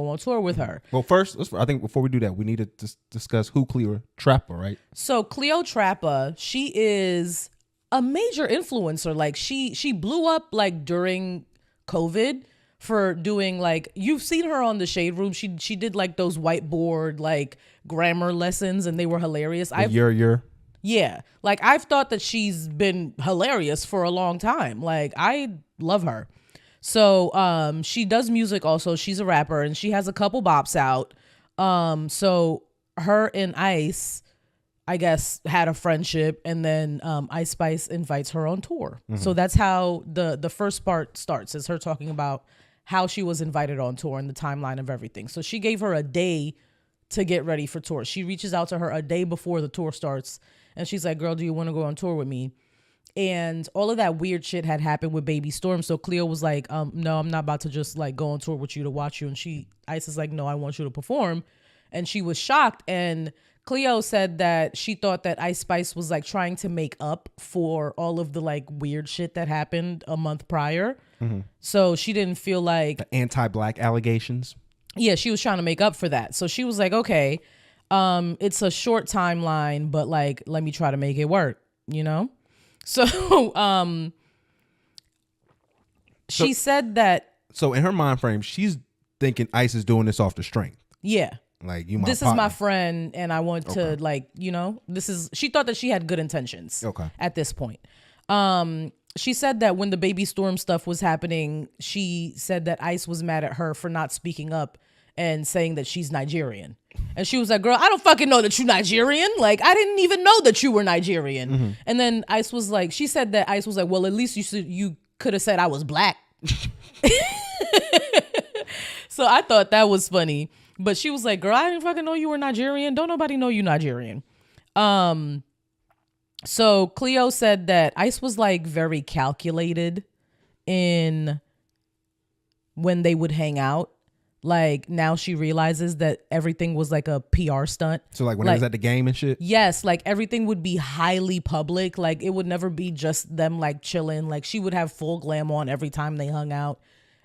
go on tour with her. Well, first, I think before we do that, we need to discuss who Cleatrapa, right? So Cleotrapa, she is a major influencer. Like she blew up like during COVID for doing like, you've seen her on the Shade Room. She did like those whiteboard like grammar lessons, and they were hilarious. Yeah, like I've thought that she's been hilarious for a long time. Like I love her. So she does music also. She's a rapper and she has a couple bops out. So her and Ice, I guess, had a friendship, and then Ice Spice invites her on tour. So that's how the first part starts, is her talking about how she was invited on tour and the timeline of everything. So she gave her a day to get ready for tour. She reaches out to her a day before the tour starts, and she's like, girl, do you want to go on tour with me? And all of that weird shit had happened with Baby Storm. So Cleo was like, no, I'm not about to just like go on tour with you to watch you. And Ice is like, no, I want you to perform. And she was shocked. And Cleo said that she thought that Ice Spice was like trying to make up for all of the like weird shit that happened a month prior. So she didn't feel like the anti-black allegations. Yeah, she was trying to make up for that. So she was like, okay, it's a short timeline, but like, let me try to make it work, you know? So she said that. So in her mind frame, she's thinking Ice is doing this off the strength. Yeah. Like, this is my friend, and I want to like, you know, she thought that she had good intentions at this point. She said that when the Baby Storm stuff was happening, she said that Ice was mad at her for not speaking up and saying that she's Nigerian. And she was like, girl, I don't fucking know that you're Nigerian. Like, I didn't even know that you were Nigerian. And then Ice was like, she said that Ice was like, well, at least you could have said I was black. So I thought that was funny. But she was like, girl, I didn't fucking know you were Nigerian. Don't nobody know you Nigerian. So Cleo said that Ice was like very calculated in when they would hang out. Like now she realizes that everything was like a PR stunt. So like when it was at the game and shit? Yes, like everything would be highly public. Like it would never be just them like chilling. Like she would have full glam on every time they hung out.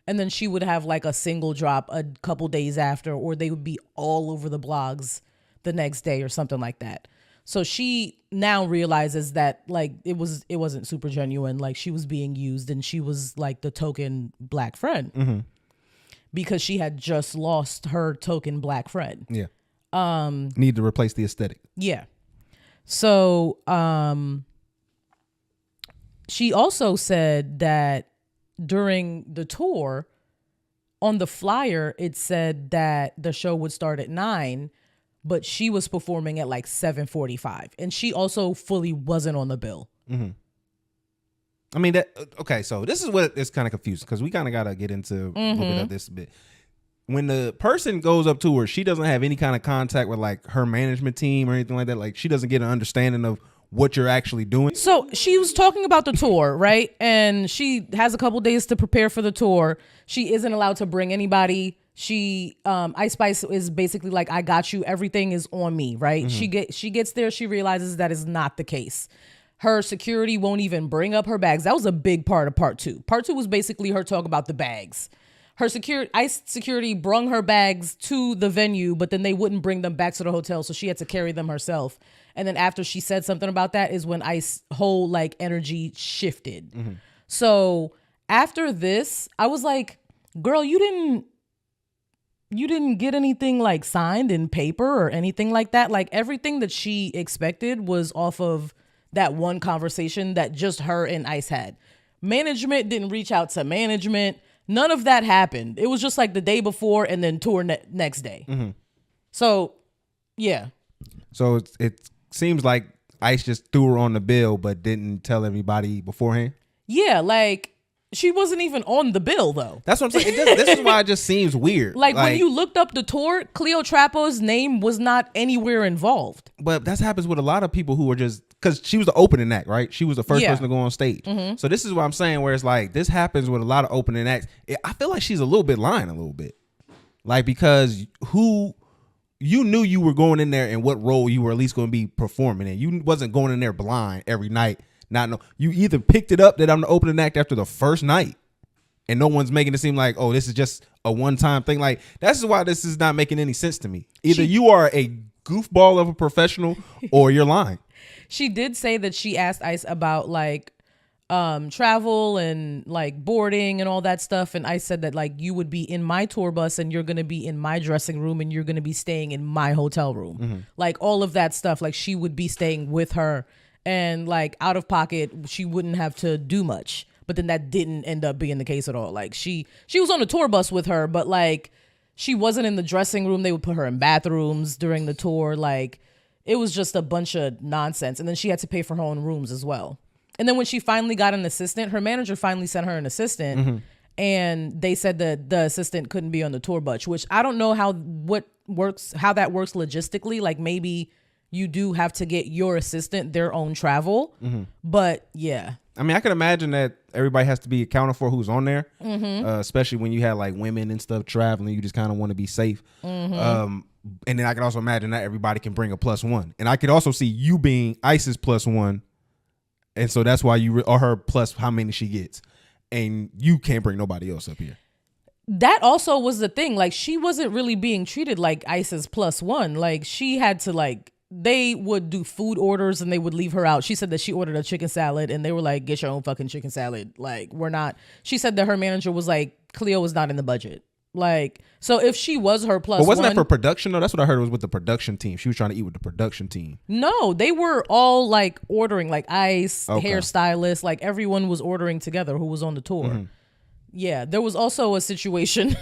And then she would have like a single drop a couple days after, or they would be all over the blogs the next day or something like that. So she now realizes that like it wasn't super genuine. Like she was being used, and she was like the token black friend because she had just lost her token black friend. Yeah. Need to replace the aesthetic. Yeah. So she also said that during the tour, on the flyer, it said that the show would start at 9, but she was performing at like 7:45, and she also fully wasn't on the bill. I mean, so this is what is kind of confusing, because we kind of got to get into a little bit of this a bit. When the person goes up to her, she doesn't have any kind of contact with like her management team or anything like that. Like she doesn't get an understanding of what you're actually doing. So she was talking about the tour, right? And she has a couple days to prepare for the tour. She isn't allowed to bring anybody. Ice Spice is basically like, I got you. Everything is on me, right? She gets there. She realizes that is not the case. Her security won't even bring up her bags. That was a big part of part 2. Part 2 was basically her talk about the bags. Her Ice security brung her bags to the venue, but then they wouldn't bring them back to the hotel, so she had to carry them herself. And then after she said something about that is when Ice whole like energy shifted. So after this, I was like, girl, you didn't get anything like signed in paper or anything like that. Like everything that she expected was off of that one conversation that just her and Ice had. Management didn't reach out to management. None of that happened. It was just like the day before and then tour next day. So, yeah. So it seems like Ice just threw her on the bill but didn't tell everybody beforehand? Yeah, like she wasn't even on the bill though. That's what I'm saying. This is why it just seems weird. Like when you looked up the tour, Cleotrapa's name was not anywhere involved. But that happens with a lot of people who are just, because she was the opening act, right? She was the first person to go on stage. So this is what I'm saying, where it's like, this happens with a lot of opening acts. I feel like she's a little bit lying a little bit. Like, because you knew you were going in there and what role you were at least going to be performing in. You wasn't going in there blind every night. You either picked it up that I'm the opening act after the first night, and no one's making it seem like, oh, this is just a one-time thing. Like, that's why this is not making any sense to me. Either you are a goofball of a professional or you're lying. She did say that she asked Ice about like travel and like boarding and all that stuff, and Ice said that like you would be in my tour bus and you're gonna be in my dressing room and you're gonna be staying in my hotel room. Like all of that stuff, like she would be staying with her, and like out of pocket she wouldn't have to do much. But then that didn't end up being the case at all. Like she was on the tour bus with her, but like she wasn't in the dressing room. They would put her in bathrooms during the tour. Like it was just a bunch of nonsense. And then she had to pay for her own rooms as well. And then when she finally got an assistant, her manager finally sent her an assistant, and they said that the assistant couldn't be on the tour bus, which I don't know how that works logistically. Like maybe you do have to get your assistant their own travel, but yeah. I mean, I can imagine that everybody has to be accounted for who's on there, especially when you have like women and stuff traveling. You just kind of want to be safe. And then I can also imagine that everybody can bring a +1, and I could also see you being Ice's +1. And so that's why or her plus how many she gets. And you can't bring nobody else up here. That also was the thing. Like, she wasn't really being treated like Ice's +1. Like, she had to, like, they would do food orders and they would leave her out. She said that she ordered a chicken salad and they were like, get your own fucking chicken salad. Like, we're not. She said that her manager was like, Cleo was not in the budget. Like, so if she was her +1. But wasn't that for production though? That's what I heard was with the production team. She was trying to eat with the production team. No, they were all like ordering, like Ice, hairstylist, like everyone was ordering together who was on the tour. Yeah, there was also a situation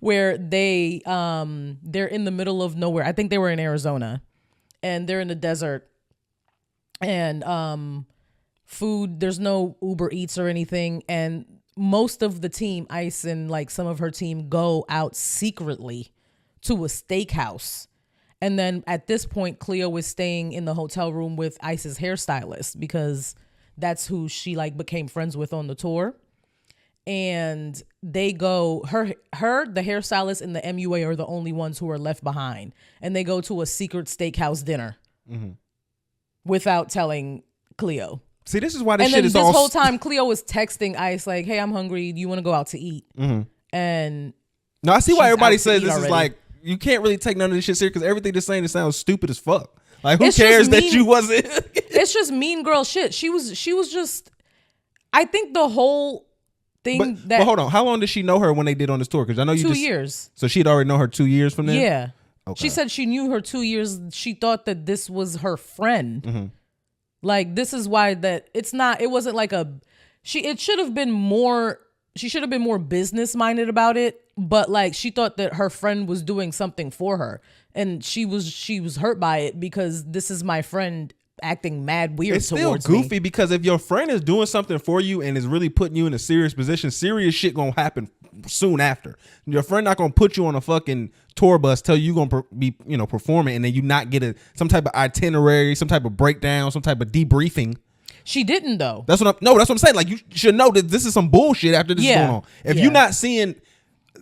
where they're in the middle of nowhere. I think they were in Arizona and they're in the desert, and food, there's no Uber Eats or anything, and most of the team, Ice and like some of her team, go out secretly to a steakhouse. And then at this point, Cleo was staying in the hotel room with Ice's hairstylist because that's who she like became friends with on the tour. And they go, her, the hairstylist and the MUA are the only ones who are left behind. And they go to a secret steakhouse dinner without telling Cleo. See, this is why this shit is all... And then this whole time, Cleo was texting Ice like, hey, I'm hungry. Do you want to go out to eat? And no, I see why everybody says this is like, you can't really take none of this shit serious because everything they're saying it sounds stupid as fuck. Like, who cares that you wasn't... It's just mean girl shit. She was just... I think the whole thing but hold on. How long did she know her when they did on this tour? Because I know you 2 years. So she'd already known her 2 years from then? Yeah. Okay. She said she knew her 2 years. She thought that this was her friend. Like, this is why that it's not, it wasn't like it should have been more, she should have been more business minded about it. But like, she thought that her friend was doing something for her, and she was hurt by it because this is my friend acting mad weird towards me. It's still goofy because if your friend is doing something for you and is really putting you in a serious position, serious shit gonna happen soon after. Your friend not gonna put you on a fucking tour bus, tell you gonna be performing, and then you not get some type of itinerary, some type of breakdown, some type of debriefing. She didn't though. That's what I'm saying. Like, you should know that this is some bullshit after this is going on. If you're not seeing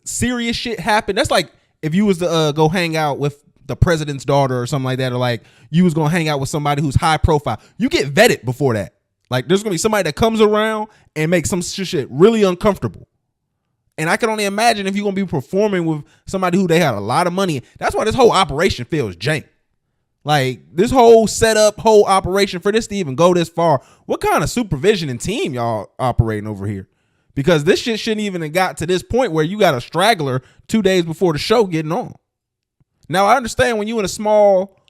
serious shit happen, that's like if you was to go hang out with the president's daughter or something like that, or like you was gonna hang out with somebody who's high profile. You get vetted before that. Like, there's gonna be somebody that comes around and makes some shit really uncomfortable. And I can only imagine if you're gonna be performing with somebody who they had a lot of money. That's why this whole operation feels jank. Like, this whole setup, whole operation for this to even go this far. What kind of supervision and team y'all operating over here? Because this shit shouldn't even have got to this point where you got a straggler 2 days before the show getting on. Now, I understand when you in a small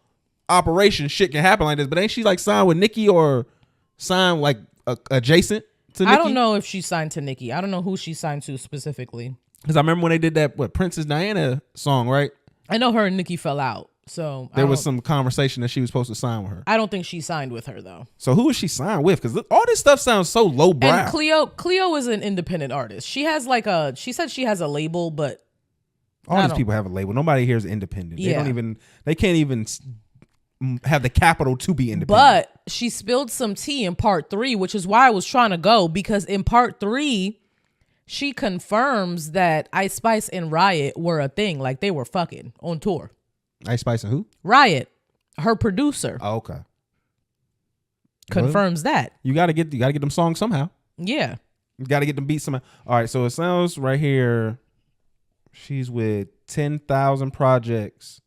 operation, shit can happen like this, but ain't she like signed with Nicki or signed like adjacent to Nicki? I don't know if she signed to Nicki. I don't know who she signed to specifically. Because I remember when they did that, Princess Diana song, right? I know her and Nicki fell out. So there was some conversation that she was supposed to sign with her. I don't think she signed with her though. So who is she signed with? Because all this stuff sounds so lowbrow. And Cleo is an independent artist. She has like she said she has a label, but all these people have a label. Nobody here is independent. They can't even have the capital to be independent. But she spilled some tea in part 3, which is why I was trying to go, because in part 3, she confirms that Ice Spice and Riot were a thing. Like, they were fucking on tour. Ice Spice and who? Riot, her producer. Oh, okay. Confirms that. You gotta get them songs somehow. Yeah. You got to get them beats. All right, so it sounds right here. She's with 10,000 Projects,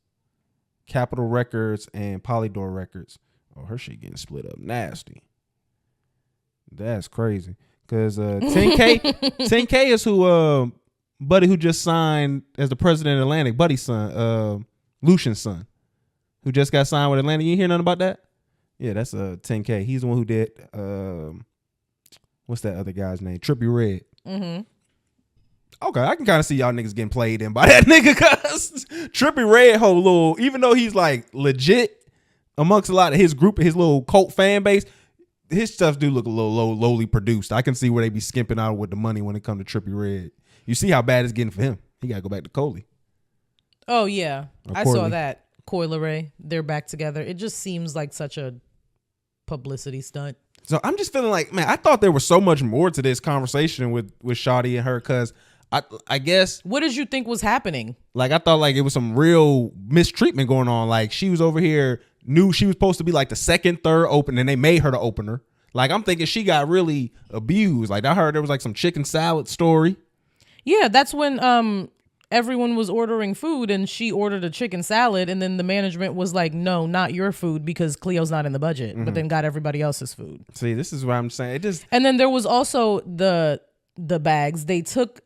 Capitol Records, and Polydor Records. Oh, her shit getting split up nasty. That's crazy. Because 10K is who Buddy who just signed as the president of Atlantic. Buddy's son, Lucian's son, who just got signed with Atlantic. You hear nothing about that? Yeah, that's 10K. He's the one who did what's that other guy's name? Trippie Redd. Mm-hmm. Okay, I can kind of see y'all niggas getting played in by that nigga, cause Trippie Redd whole little, even though he's like legit amongst a lot of his group, his little cult fan base, his stuff do look a little lowly produced. I can see where they be skimping out with the money when it comes to Trippie Redd. You see how bad it's getting for him. He gotta go back to Coley. Oh yeah, I saw that. Coil Ray, they're back together. It just seems like such a publicity stunt. So I'm just feeling like, man, I thought there was so much more to this conversation with Shawty and her, cause I guess. What did you think was happening? Like, I thought like it was some real mistreatment going on. Like, she was over here, knew she was supposed to be like the second, third opener, and they made her the opener. Like, I'm thinking she got really abused. Like, I heard there was like some chicken salad story. Yeah, that's when everyone was ordering food and she ordered a chicken salad, and then the management was like, no, not your food because Cleo's not in the budget, but then got everybody else's food. See, this is what I'm saying. It just. And then there was also the bags. They took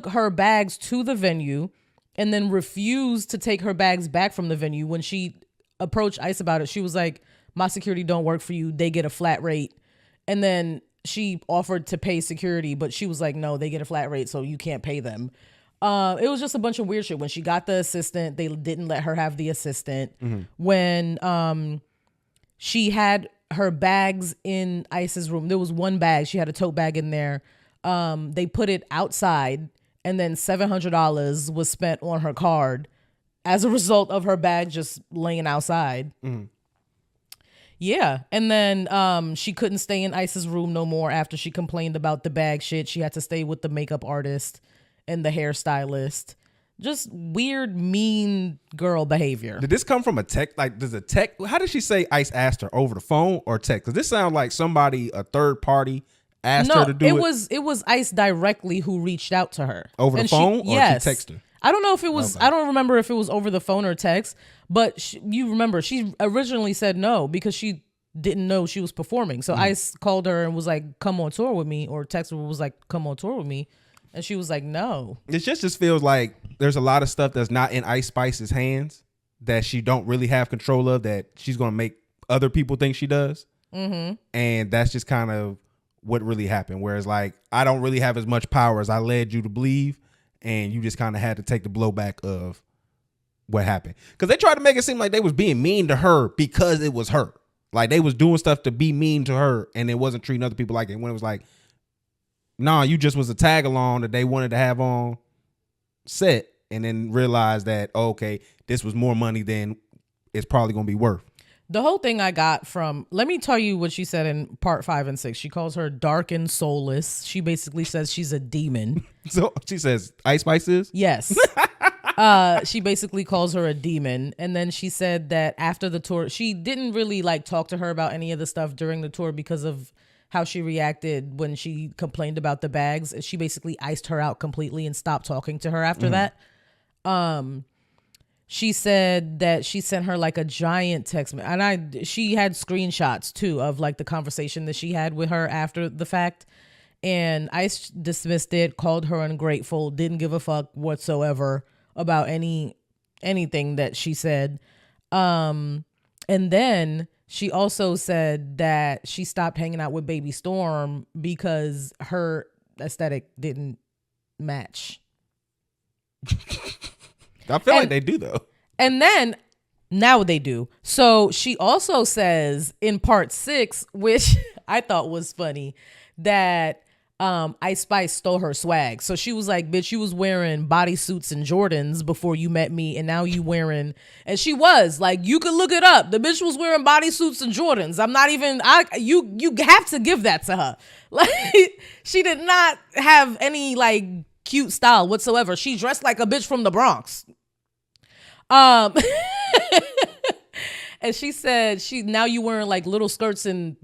her bags to the venue and then refused to take her bags back from the venue. When she approached ICE about it, she was like, my security don't work for you. They get a flat rate. And then she offered to pay security, but she was like, no, they get a flat rate, so you can't pay them. It was just a bunch of weird shit. When she got the assistant, they didn't let her have the assistant. Mm-hmm. When she had her bags in ICE's room, there was one bag. She had a tote bag in there. They put it outside, and then $700 was spent on her card as a result of her bag just laying outside. Mm. Yeah. And then she couldn't stay in ICE's room no more after she complained about the bag shit. She had to stay with the makeup artist and the hairstylist. Just weird, mean girl behavior. Did this come from a tech? Like, does a tech? How did she say ICE asked her, over the phone or text? Because this sounds like somebody, a third party, asked her to do it. It was ICE directly who reached out to her over the phone, or yes. she texted her. I don't know if it was. Okay. I don't remember if it was over the phone or text. But you remember, she originally said no because she didn't know she was performing. So ICE called her and was like, "Come on tour with me," or text her was like, "Come on tour with me," and she was like, "No." It just feels like there's a lot of stuff that's not in Ice Spice's hands that she don't really have control of, that she's gonna make other people think she does, and that's just kind of what really happened. Whereas, like, I don't really have as much power as I led you to believe, and you just kind of had to take the blowback of what happened. Because they tried to make it seem like they was being mean to her because it was her. Like, they was doing stuff to be mean to her, and it wasn't treating other people like it. When it was like, nah, you just was a tag along that they wanted to have on set, and then realized that, oh, okay, this was more money than it's probably going to be worth. The whole thing I got from, let me tell you what she said in part 5 and 6. She calls her dark and soulless. She basically says she's a demon. So she says Ice Spice is? Yes. She basically calls her a demon. And then she said that after the tour, she didn't really like talk to her about any of the stuff during the tour because of how she reacted when she complained about the bags. She basically iced her out completely and stopped talking to her after that. She said that she sent her like a giant text, and she had screenshots too of like the conversation that she had with her after the fact, and Ice dismissed it, called her ungrateful, didn't give a fuck whatsoever about anything that she said. And then she also said that she stopped hanging out with Baby Storm because her aesthetic didn't match. I feel like they do, though. And then now they do. So she also says in part 6, which I thought was funny, that Ice Spice stole her swag. So she was like, bitch, you was wearing bodysuits and Jordans before you met me, and now you wearing, and she was like, you could look it up. The bitch was wearing bodysuits and Jordans. I'm not even, you have to give that to her. Like, she did not have any like cute style whatsoever. She dressed like a bitch from the Bronx. And she said now you wearing like little skirts and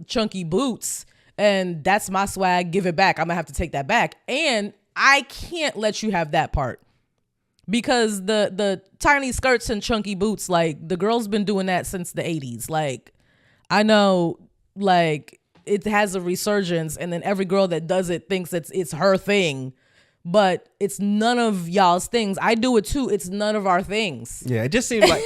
chunky boots, and that's my swag. Give it back. I'm gonna have to take that back, and I can't let you have that part because the tiny skirts and chunky boots, like the girl's been doing that since the 80s. Like I know, like it has a resurgence, and then every girl that does it thinks it's her thing. But it's none of y'all's things. I do it too. It's none of our things. Yeah, it just seems like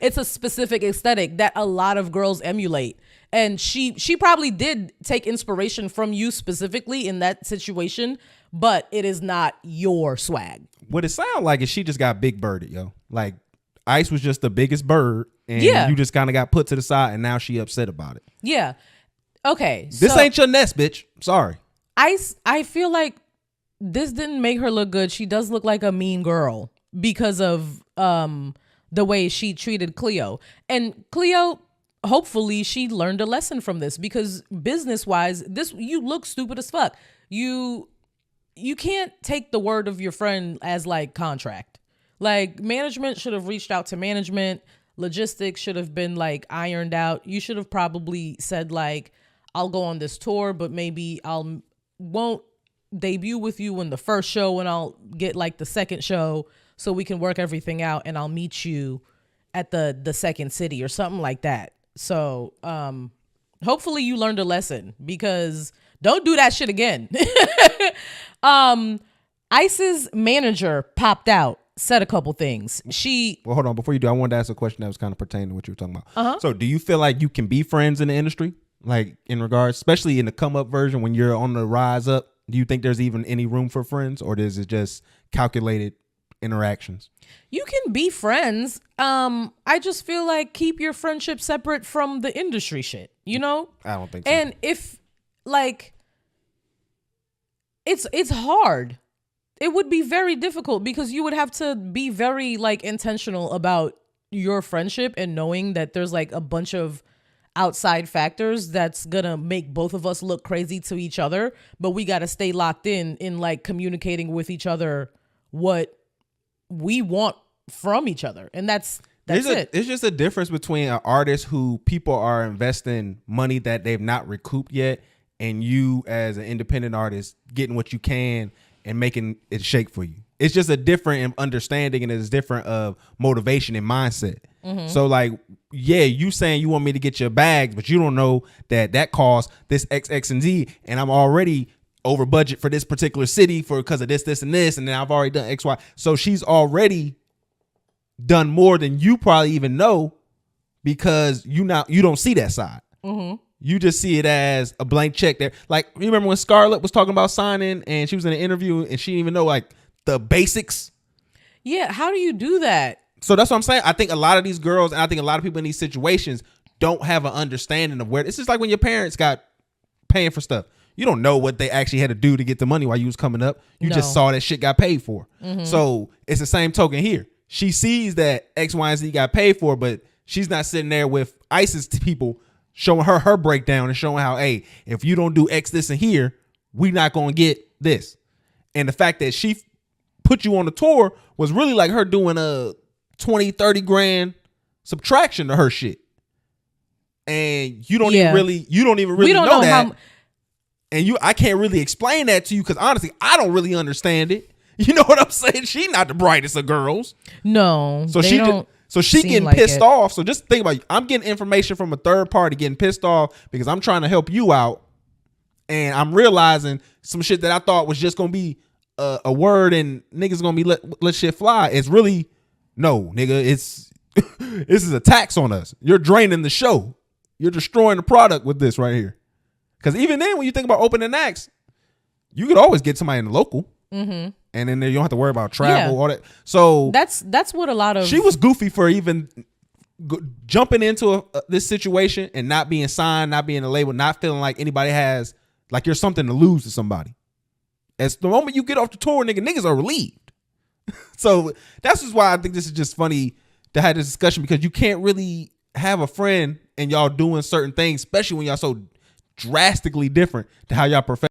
it's a specific aesthetic that a lot of girls emulate. And she probably did take inspiration from you specifically in that situation, but it is not your swag. What it sounds like is she just got big birded, yo. Like Ice was just the biggest bird, and you just kind of got put to the side, and now she upset about it. Yeah. Okay. This ain't your nest, bitch. Sorry. Ice, I feel like this didn't make her look good. She does look like a mean girl because of the way she treated Cleo. And Cleo, hopefully she learned a lesson from this, because business wise, you look stupid as fuck. You can't take the word of your friend as like contract. Like management should have reached out to management. Logistics should have been like ironed out. You should have probably said like, I'll go on this tour, but maybe won't debut with you in the first show, and I'll get like the second show so we can work everything out, and I'll meet you at the second city or something like that. So hopefully you learned a lesson, because don't do that shit again. Ice's manager popped out, said a couple things. Well, hold on, before you do, I wanted to ask a question that was kind of pertaining to what you were talking about. So do you feel like you can be friends in the industry, like in regards, especially in the come up version, when you're on the rise up? Do you think there's even any room for friends, or is it just calculated interactions? You can be friends. I just feel like keep your friendship separate from the industry shit, you know? I don't think so. And if like it's hard. It would be very difficult, because you would have to be very like intentional about your friendship, and knowing that there's like a bunch of outside factors that's gonna make both of us look crazy to each other, but we got to stay locked in like communicating with each other what we want from each other, and that's it. It's just a difference between an artist who people are investing money that they've not recouped yet, and you as an independent artist getting what you can and making it shake for you. It's just a different understanding, and it's different of motivation and mindset. So like, yeah, you saying you want me to get your bags, but you don't know that costs this X, X, and Z, and I'm already over budget for this particular city because of this, and this, and then I've already done X, Y. So she's already done more than you probably even know, because you don't see that side. You just see it as a blank check there. Like, you remember when Scarlett was talking about signing, and she was in an interview and she didn't even know like the basics? Yeah, how do you do that? So that's what I'm saying. I think a lot of these girls, and I think a lot of people in these situations, don't have an understanding of where it's just like when your parents got paying for stuff. You don't know what they actually had to do to get the money while you was coming up. You just saw that shit got paid for. So it's the same token here. She sees that X, Y, and Z got paid for, but she's not sitting there with ISIS people showing her breakdown and showing how, hey, if you don't do X, this, and here, we not going to get this. And the fact that she put you on the tour was really like her doing a 20, 30 grand subtraction to her shit. And you don't even really know that. And I can't really explain that to you, because honestly, I don't really understand it. You know what I'm saying? She not the brightest of girls. No. So she getting like pissed off. So just think about it. I'm getting information from a third party, getting pissed off because I'm trying to help you out. And I'm realizing some shit that I thought was just going to be a word and niggas going to be let shit fly. It's really, no, nigga, this is a tax on us. You're draining the show. You're destroying the product with this right here. Because even then, when you think about opening acts, you could always get somebody in the local. And then you don't have to worry about travel, all that. So that's what a lot of... She was goofy for even jumping into this situation and not being signed, not being a label, not feeling like anybody has, like you're something to lose to somebody. As the moment you get off the tour, niggas are relieved. So that's just why I think this is just funny to have this discussion, because you can't really have a friend and y'all doing certain things, especially when y'all so drastically different to how y'all professional.